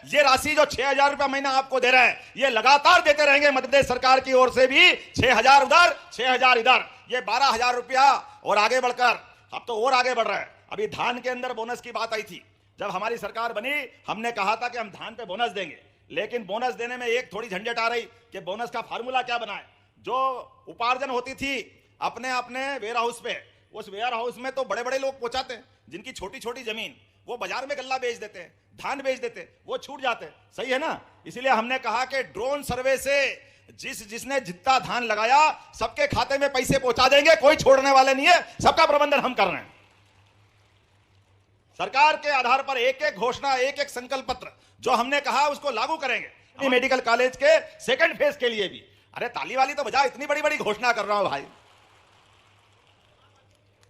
ये राशि जो 6,000 रुपया महीना आपको दे रहे हैं, ये लगातार देते रहेंगे मध्य प्रदेश सरकार की ओर से भी। 6,000 उधर, 6,000 इधर, ये 12,000 रुपया और आगे बढ़कर अब तो और आगे बढ़ रहा है। अभी धान के अंदर बोनस की बात आई थी। जब हमारी सरकार बनी, हमने कहा था कि हम धान पे बोनस देंगे, लेकिन बोनस देने में एक थोड़ी झंझट आ रही कि बोनस का फार्मूला क्या बनाए। जो उपार्जन होती थी अपने अपने वेयर हाउस पे, उस वेयर हाउस में तो बड़े बड़े लोग पहुंचाते हैं, जिनकी छोटी छोटी जमीन, वो बाजार में गल्ला बेच देते हैं, धान बेच देते हैं, वो छूट जाते हैं। सही है ना? इसलिए हमने कहा कि ड्रोन सर्वे से जिसने जितना धान लगाया सबके खाते में पैसे पहुंचा देंगे, कोई छोड़ने वाले नहीं है, सबका प्रबंधन हम कर रहे हैं। सरकार के आधार पर एक एक घोषणा, एक एक संकल्प पत्र जो हमने कहा उसको लागू करेंगे। मेडिकल कॉलेज के सेकंड फेज के लिए भी, अरे ताली वाली तो बजा, इतनी बड़ी बड़ी घोषणा कर रहा हूं भाई।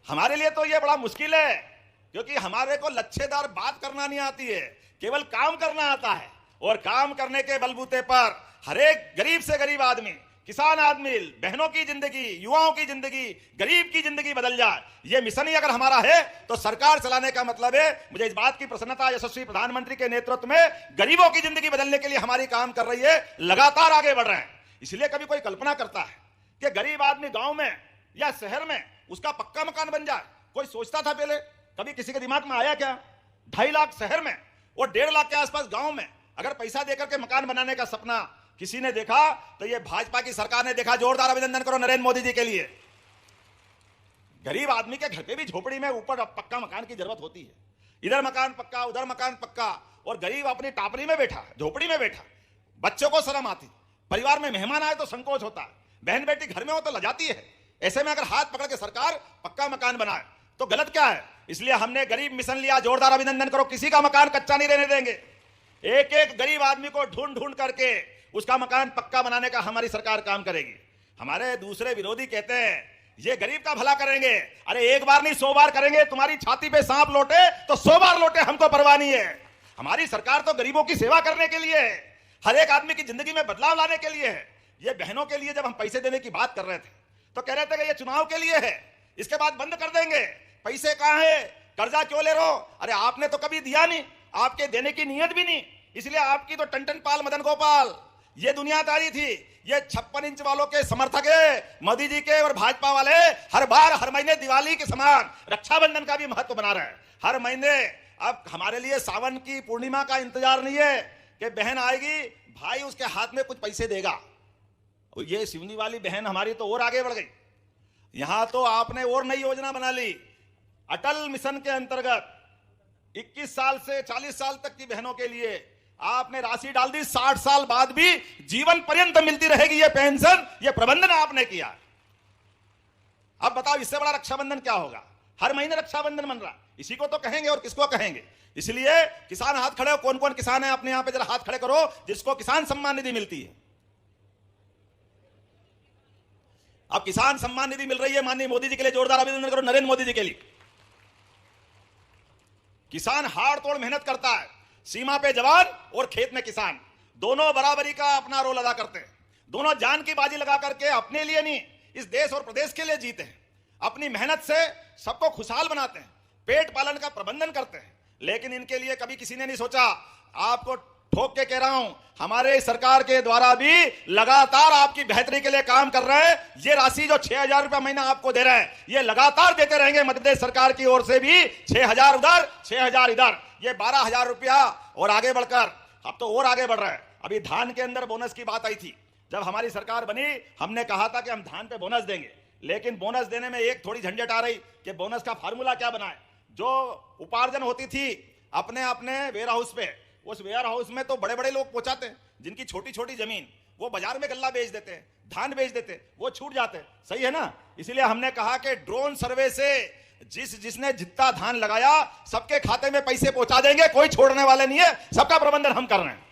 हमारे लिए तो यह बड़ा मुश्किल है, क्योंकि हमारे को लच्छेदार बात करना नहीं आती है, केवल काम करना आता है। और काम करने के बलबूते पर हर एक गरीब से गरीब आदमी, किसान आदमी, बहनों की जिंदगी, युवाओं की जिंदगी, गरीब की जिंदगी बदल जाए, यह मिशन ही अगर हमारा है तो सरकार चलाने का मतलब है। मुझे इस बात की प्रसन्नता, यशस्वी प्रधानमंत्री के नेतृत्व में गरीबों की जिंदगी बदलने के लिए हमारी काम कर रही है, लगातार आगे बढ़ रहे हैं। इसलिए कभी कोई कल्पना करता है कि गरीब आदमी गांव में या शहर में उसका पक्का मकान बन जाए, कोई सोचता था पहले? कभी किसी के दिमाग में आया क्या? 2.5 लाख शहर में और 1.5 लाख के आसपास गांव में अगर पैसा देकर के मकान बनाने का सपना किसी ने देखा तो ये भाजपा की सरकार ने देखा। जोरदार अभिनंदन करो नरेंद्र मोदी जी के लिए। गरीब आदमी के घर पे भी झोपड़ी में ऊपर पक्का मकान की जरूरत होती है। इधर मकान पक्का, उधर मकान पक्का, और गरीब अपनी टापरी में बैठा, झोपड़ी में बैठा। बच्चों को शर्म आती, परिवार में मेहमान आए तो संकोच होता है, बहन बेटी घर में हो तो लजाती है। ऐसे में अगर हाथ पकड़ के सरकार पक्का मकान बनाए तो गलत क्या है? इसलिए हमने गरीब मिशन लिया। जोरदार अभिनंदन करो। किसी का मकान कच्चा नहीं रहने देंगे। एक एक गरीब आदमी को ढूंढ ढूंढ करके उसका मकान पक्का बनाने का हमारी सरकार काम करेगी। हमारे दूसरे विरोधी कहते हैं ये गरीब का भला करेंगे। अरे एक बार नहीं 100 बार करेंगे। तुम्हारी छाती पे सांप लौटे तो 100 बार लौटे, हमको परवाह नहीं है। हमारी सरकार तो गरीबों की सेवा करने के लिए है, हर एक आदमी की जिंदगी में बदलाव लाने के लिए है। ये बहनों के लिए जब हम पैसे देने की बात कर रहे थे तो कह रहे थे कि ये चुनाव के लिए है, इसके बाद बंद कर देंगे। पैसे कहां है? कर्जा क्यों ले रहे हो? अरे आपने तो कभी दिया नहीं, आपके देने की नीयत भी नहीं, इसलिए आपकी तो टन पाल मदन गोपाल ये दुनियादारी थी। ये 56 इंच वालों के समर्थक है मोदी जी के और भाजपा वाले। हर बार हर महीने दिवाली के समान रक्षाबंधन का भी महत्व बना रहे हैं। हर महीने अब हमारे लिए सावन की पूर्णिमा का इंतजार नहीं है कि बहन आएगी, भाई उसके हाथ में कुछ पैसे देगा। ये सिवनी वाली बहन हमारी तो और आगे बढ़ गई। यहां तो आपने और नई योजना बना ली। अटल मिशन के अंतर्गत 21 साल से 40 साल तक की बहनों के लिए आपने राशि डाल दी। 60 साल बाद भी जीवन पर्यंत मिलती रहेगी ये पेंशन। ये प्रबंधन आपने किया। अब बताओ इससे बड़ा रक्षाबंधन क्या होगा? हर महीने रक्षाबंधन बन रहा, इसी को तो कहेंगे और किसको कहेंगे? इसलिए किसान हाथ खड़े हो। कौन कौन किसान है अपने यहां पे? जरा हाथ खड़े करो जिसको किसान सम्मान निधि मिलती है। अब किसान सम्मान निधि मिल रही है माननीय मोदी जी के लिए। जोरदार अभिनंदन करो नरेंद्र मोदी जी के लिए। किसान हाड़ तोड़ मेहनत करता है। सीमा पे जवान और खेत में किसान, दोनों बराबरी का अपना रोल अदा करते हैं। दोनों जान की बाजी लगा करके अपने लिए नहीं, इस देश और प्रदेश के लिए जीते हैं। अपनी मेहनत से सबको खुशहाल बनाते हैं, पेट पालन का प्रबंधन करते हैं। लेकिन इनके लिए कभी किसी ने नहीं सोचा। आपको ठोक के कह रहा हूं, हमारे सरकार के द्वारा भी लगातार आपकी बेहतरी के लिए काम कर रहे हैं। ये राशि जो 6,000 रुपया महीना आपको दे रहे हैं, ये लगातार देते रहेंगे मध्य प्रदेश सरकार की ओर से भी। 6,000 उधर, 6,000 इधर, ये 12,000 रुपया और आगे बढ़कर अब तो और आगे बढ़ रहा है। अभी धान के अंदर बोनस की बात आई थी। जब हमारी सरकार बनी, हमने कहा था कि हम धान पे बोनस देंगे, लेकिन बोनस देने में एक थोड़ी झंझट आ रही कि बोनस का फार्मूला क्या बनाए। जो उपार्जन होती थी अपने अपने वेयर हाउस पे, उस वेयर हाउस में तो बड़े बड़े लोग पहुंचाते हैं, जिनकी छोटी छोटी जमीन, वो बाजार में गल्ला बेच देते हैं, धान बेच देते हैं, वो छूट जाते हैं। सही है ना? इसलिए हमने कहा कि ड्रोन सर्वे से जिसने जितना धान लगाया सबके खाते में पैसे पहुंचा देंगे, कोई छोड़ने वाले नहीं है, सबका प्रबंधन हम कर रहे हैं।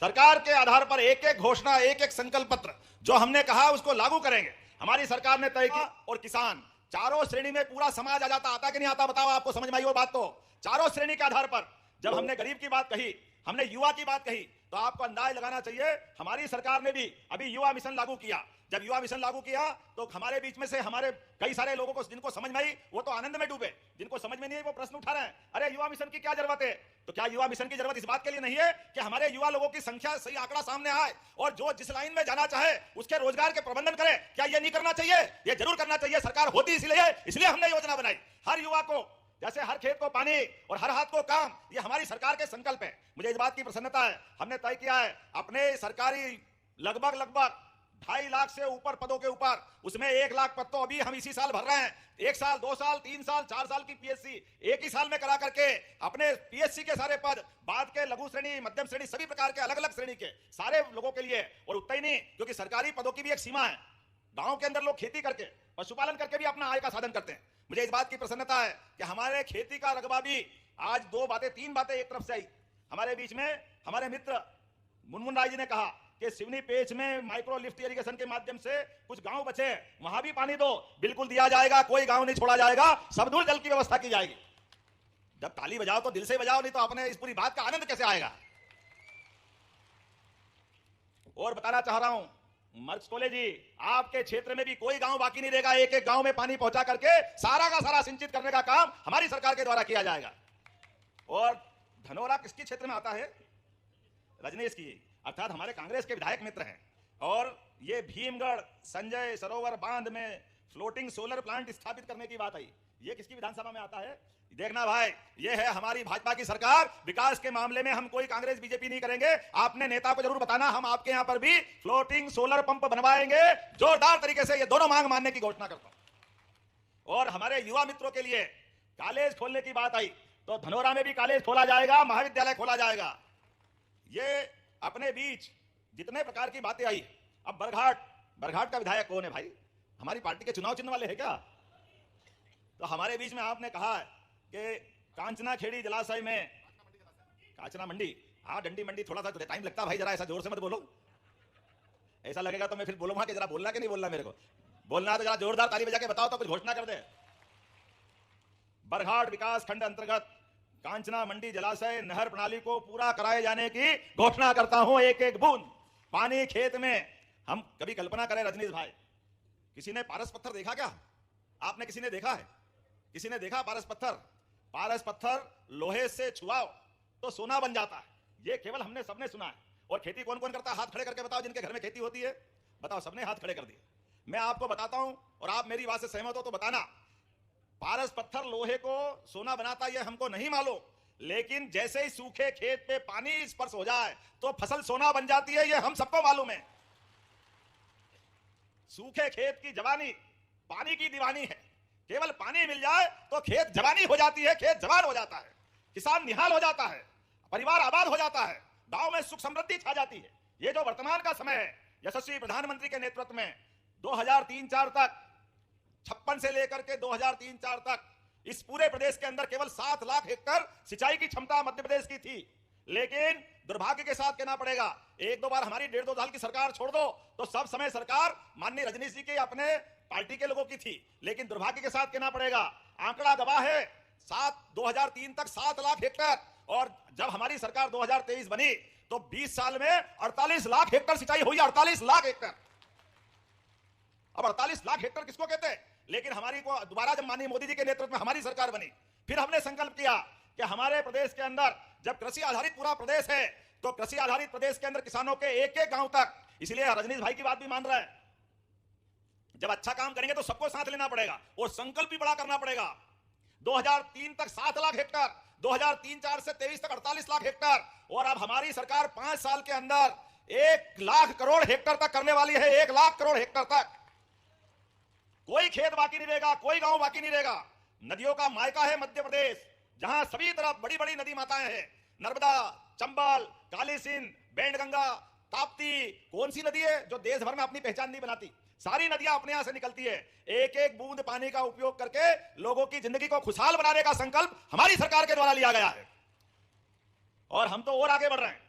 सरकार के आधार पर एक एक घोषणा, एक एक संकल्प पत्र जो हमने कहा उसको लागू करेंगे। हमारी सरकार ने तय किया। और किसान चारों श्रेणी में पूरा समाज आ जाता, आता कि नहीं आता? बताओ, आपको समझ में आई वो बात? तो चारों श्रेणी के आधार पर जब हमने गरीब की बात कही, हमने युवा की बात कही तो आपको अंदाज लगाना चाहिए हमारी सरकार ने भी अभी युवा मिशन लागू किया। जब युवा मिशन लागू किया तो हमारे बीच में से हमारे कई सारे लोगों को जिनको समझ में आई वो तो आनंद में डूबे, जिनको समझ में नहीं आई वो प्रश्न उठा रहे हैं, अरे युवा मिशन की क्या जरूरत है? तो क्या युवा मिशन की जरूरत इस बात के लिए नहीं है कि हमारे युवा लोगों की संख्या सही आंकड़ा सामने आए और जो जिस लाइन में जाना चाहे उसके रोजगार के प्रबंधन करे? क्या यह नहीं करना चाहिए? यह जरूर करना चाहिए। सरकार होती इसलिए हमने योजना बनाई। हर युवा को, जैसे हर खेत को पानी और हर हाथ को काम, ये हमारी सरकार के संकल्प है। मुझे इस बात की प्रसन्नता है, हमने तय किया है अपने सरकारी लगभग 2.5 लाख से ऊपर पदों के ऊपर, उसमें 1 लाख पद तो अभी हम इसी साल भर रहे हैं। 1 साल, 2 साल, 3 साल, 4 साल की पीएससी एक ही साल में करा करके अपने पीएससी के सारे पद, बाद के लघु श्रेणी, मध्यम श्रेणी, सभी प्रकार के अलग अलग श्रेणी के सारे लोगों के लिए। और उतना ही नहीं, क्योंकि सरकारी पदों की भी एक सीमा है। गांव के अंदर लोग खेती करके, पशुपालन करके भी अपना आय का साधन करते हैं। मुझे इस बात की प्रसन्नता है कि हमारे खेती का रकबा भी आज 3 बातें एक तरफ से आई। हमारे बीच में हमारे मित्र मुनमुन राय जी ने कहा कि सिवनी पेच में माइक्रो लिफ्ट इरिगेशन के माध्यम से कुछ गांव बचे, वहां भी पानी दो। बिल्कुल दिया जाएगा, कोई गांव नहीं छोड़ा जाएगा, सब दूर जल की व्यवस्था की जाएगी। जब ताली बजाओ तो दिल से बजाओ, नहीं तो अपने इस पूरी बात का आनंद कैसे आएगा? और बताना चाह रहा हूं मर्क्स कॉलेज जी, आपके क्षेत्र में भी कोई गांव बाकी नहीं रहेगा। एक एक गांव में पानी पहुंचा करके सारा का सारा सिंचित करने का काम हमारी सरकार के द्वारा किया जाएगा। और धनोरा किसके क्षेत्र में आता है? रजनीश की, अर्थात हमारे कांग्रेस के विधायक मित्र हैं। और ये भीमगढ़ संजय सरोवर बांध में फ्लोटिंग सोलर प्लांट स्थापित करने की बात आई, ये किसकी विधानसभा में आता है? देखना भाई, ये है हमारी भाजपा की सरकार। विकास के मामले में हम कोई कांग्रेस बीजेपी नहीं करेंगे। आपने नेता को जरूर बताना, हम आपके यहां पर भी फ्लोटिंग सोलर पंप बनवाएंगे जोरदार तरीके से। ये दोनों मांग मानने की घोषणा करता हूं। और हमारे युवा मित्रों के लिए कॉलेज खोलने की बात आई तो धनोरा में भी कॉलेज खोला जाएगा, महाविद्यालय खोला जाएगा। ये अपने बीच जितने प्रकार की बातें आई। अब बरघाट का विधायक कौन है भाई? हमारी पार्टी के चुनाव चिन्ह वाले हैं क्या? तो हमारे बीच में आपने कहा है कि कांचना खेड़ी जलाशय में, कांचना मंडी, हाँ डंडी मंडी, थोड़ा सा टाइम लगता है भाई, जरा ऐसा जोर से मत बोलो, ऐसा लगेगा तो मैं फिर बोलूंगा कि जरा बोलना कि नहीं बोलना। मेरे को बोलना है तो जरा जोरदार ताली बजा के बताओ तो कुछ घोषणा कर दे। बरघाट विकास खंड अंतर्गत कांचना मंडी जलाशय नहर प्रणाली को पूरा कराए जाने की घोषणा करता हूं। एक एक बूंद पानी खेत में। हम कभी कल्पना करें रजनीश भाई, किसी ने पारस पत्थर देखा क्या? आपने किसी ने देखा है? किसी ने देखा पारस पत्थर? पारस पत्थर लोहे से छुआओ तो सोना बन जाता है, ये केवल हमने सबने सुना है। और खेती कौन कौन करता है? हाथ खड़े करके बताओ, जिनके घर में खेती होती है बताओ। सबने हाथ खड़े कर दिए। मैं आपको बताता हूं और आप मेरी बात से सहमत हो तो बताना। पारस पत्थर लोहे को सोना बनाता यह हमको नहीं मालूम, लेकिन जैसे ही सूखे खेत पे पानी स्पर्श हो जाए तो फसल सोना बन जाती है, यह हम सबको मालूम है। सूखे खेत की जवानी पानी की दीवानी है। केवल पानी मिल जाए तो खेत जवानी हो जाती है, खेत जवान हो जाता है, किसान निहाल हो जाता है, परिवार आबाद हो जाता है, गांव में सुख समृद्धि छा जाती है। ये जो वर्तमान का समय है, यशस्वी प्रधानमंत्री के नेतृत्व में 2003-4 तक, 56 से लेकर के 2003-4 तक इस पूरे प्रदेश के अंदर केवल 7 लाख हेक्टेयर सिंचाई की क्षमता मध्य प्रदेश की थी। लेकिन दुर्भाग्य के साथ कहना पड़ेगा, 1-2 बार हमारी 1.5-2 साल की सरकार छोड़ दो तो सब समय सरकार माननीय रजनीश जी के अपने पार्टी के लोगों की थी। लेकिन दुर्भाग्य के साथ कहना पड़ेगा, आंकड़ा गवाह है 2003 तक 7 लाख हेक्टेयर। और जब हमारी सरकार 2023 बनी तो 20 साल में 48 लाख हेक्टेयर सिंचाई हुई। 48 लाख हेक्टेयर। अब 48 लाख हेक्टेयर किसको कहते हैं? लेकिन हमारी को दोबारा जब माननीय मोदी जी के नेतृत्व में हमारी सरकार बनी, फिर हमने संकल्प किया कि हमारे प्रदेश के अंदर जब कृषि आधारित पूरा प्रदेश है तो कृषि आधारित प्रदेश के अंदर किसानों के एक एक गांव तक, इसलिए रजनीश भाई की बात भी मान रहा है, जब अच्छा काम करेंगे तो सबको साथ लेना पड़ेगा और संकल्प भी बड़ा करना पड़ेगा। 2003 तक 7 लाख हेक्टेयर, 2003-4 से 23 तक 48 लाख हेक्टेयर, और अब हमारी सरकार 5 साल के अंदर 1 लाख करोड़ हेक्टेयर तक करने वाली है। 1 लाख करोड़ हेक्टेयर तक कोई खेत बाकी नहीं रहेगा, कोई गांव बाकी नहीं रहेगा। नदियों का मायका है मध्य प्रदेश, जहां सभी तरफ बड़ी बड़ी नदी माताएं हैं। नर्मदा, चंबल, काली सिंध, बैंडगंगा, ताप्ती, कौन सी नदी है जो देश भर में अपनी पहचान नहीं बनाती? सारी नदियां अपने यहां से निकलती है। एक एक बूंद पानी का उपयोग करके लोगों की जिंदगी को खुशहाल बनाने का संकल्प हमारी सरकार के द्वारा लिया गया है। और हम तो और आगे बढ़ रहे हैं।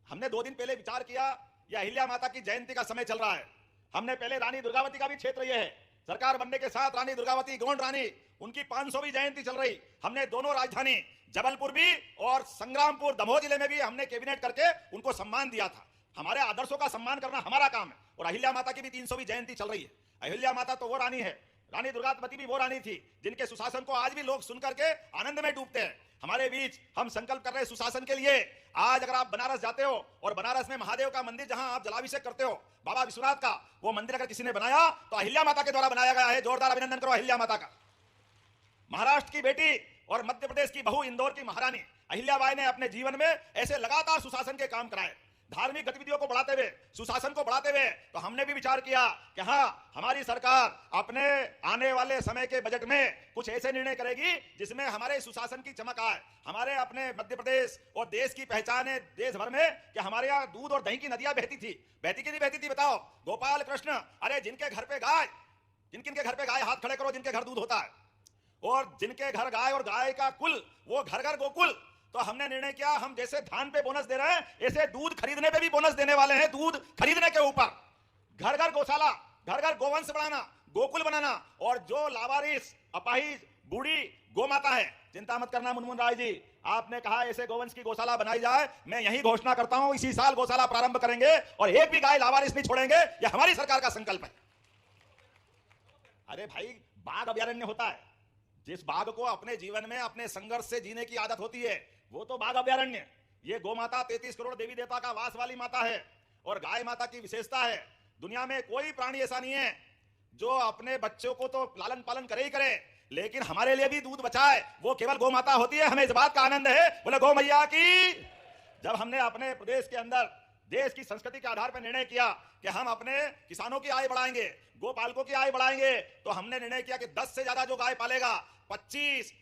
हमने 2 दिन पहले विचार किया, यह अहिल्या माता की जयंती का समय चल रहा है, हमने पहले रानी दुर्गावती का भी क्षेत्र यह है सरकार बनने के साथ रानी दुर्गावती गोंड रानी उनकी 500वीं जयंती चल रही। हमने दोनों राजधानी जबलपुर भी और संग्रामपुर दमोह जिले में भी हमने कैबिनेट करके उनको सम्मान दिया था। हमारे आदर्शों का सम्मान करना हमारा काम है। और अहिल्या माता की भी 300वीं जयंती चल रही है। अहिल्या माता तो वो रानी है, रानी दुर्गावती भी वो रानी थी जिनके सुशासन को आज भी लोग सुन करके आनंद में डूबते हैं। हमारे बीच हम संकल्प कर रहे हैं सुशासन के लिए। आज अगर आप बनारस जाते हो और बनारस में महादेव का मंदिर जहां आप जलाभिषेक करते हो, बाबा विश्वनाथ का, वो मंदिर अगर किसी ने बनाया तो अहिल्या माता के द्वारा बनाया गया है। जोरदार अभिनंदन करो अहिल्या माता का। महाराष्ट्र की बेटी और मध्य प्रदेश की बहू, इंदौर की महारानी अहिल्याबाई ने अपने जीवन में ऐसे लगातार सुशासन के काम कराए। धार्मिक गतिविधियों को बढ़ाते हुए, सुशासन को बढ़ाते हुए, तो हमने भी विचार किया कि हाँ, हमारी सरकार अपने आने वाले समय के बजट में कुछ ऐसे निर्णय करेगी जिसमें हमारे सुशासन की चमक आए। हमारे अपने मध्य प्रदेश और देश की पहचान है देश भर में कि हमारे यहाँ दूध और दही की नदियां बहती थी। बहती की नहीं बहती थी बताओ? गोपाल कृष्ण, अरे जिनके घर पे गाय, किन किन के घर पे गाय, हाथ खड़े करो जिनके घर दूध होता है। और जिनके घर गाय और गाय का कुल, वो घर घर गोकुल। तो हमने निर्णय किया, हम जैसे धान पे बोनस दे रहे हैं, ऐसे दूध खरीदने पे भी बोनस देने वाले हैं। दूध खरीदने के ऊपर घर घर गौशाला, घर घर गोवंश बढ़ाना, गोकुल बनाना। और जो लावारिस, अपाहिज, बूढ़ी गौ माता है, चिंता मत करना मुनमुन राय जी, आपने कहा ऐसे गोवंश की गौशाला बनाई जाए। मैं यही घोषणा करता हूं, इसी साल गौशाला प्रारंभ करेंगे और एक भी गाय लावारिस नहीं छोड़ेंगे। यह हमारी सरकार का संकल्प है। अरे भाई, बाघ अभयारण्य होता है, जिस बाघ को अपने जीवन में अपने संघर्ष से जीने की आदत होती है, वो तो बाघ अभयारण्य। ये गौ माता 33 करोड़ देवी देवता का वास वाली माता है। और गाय माता की विशेषता है, दुनिया में कोई प्राणी ऐसा नहीं है जो अपने बच्चों को तो लालन पालन करे ही करे, लेकिन हमारे लिए भी दूध बचाए, वो केवल गौ माता होती है। हमें इस बात का आनंद है, बोले गौ मैया की। जब हमने अपने प्रदेश के अंदर देश की संस्कृति के आधार पर निर्णय किया कि हम अपने किसानों की आय बढ़ाएंगे, गोपालकों की आय बढ़ाएंगे, तो हमने निर्णय किया कि 10 से ज्यादा जो गाय पालेगा 25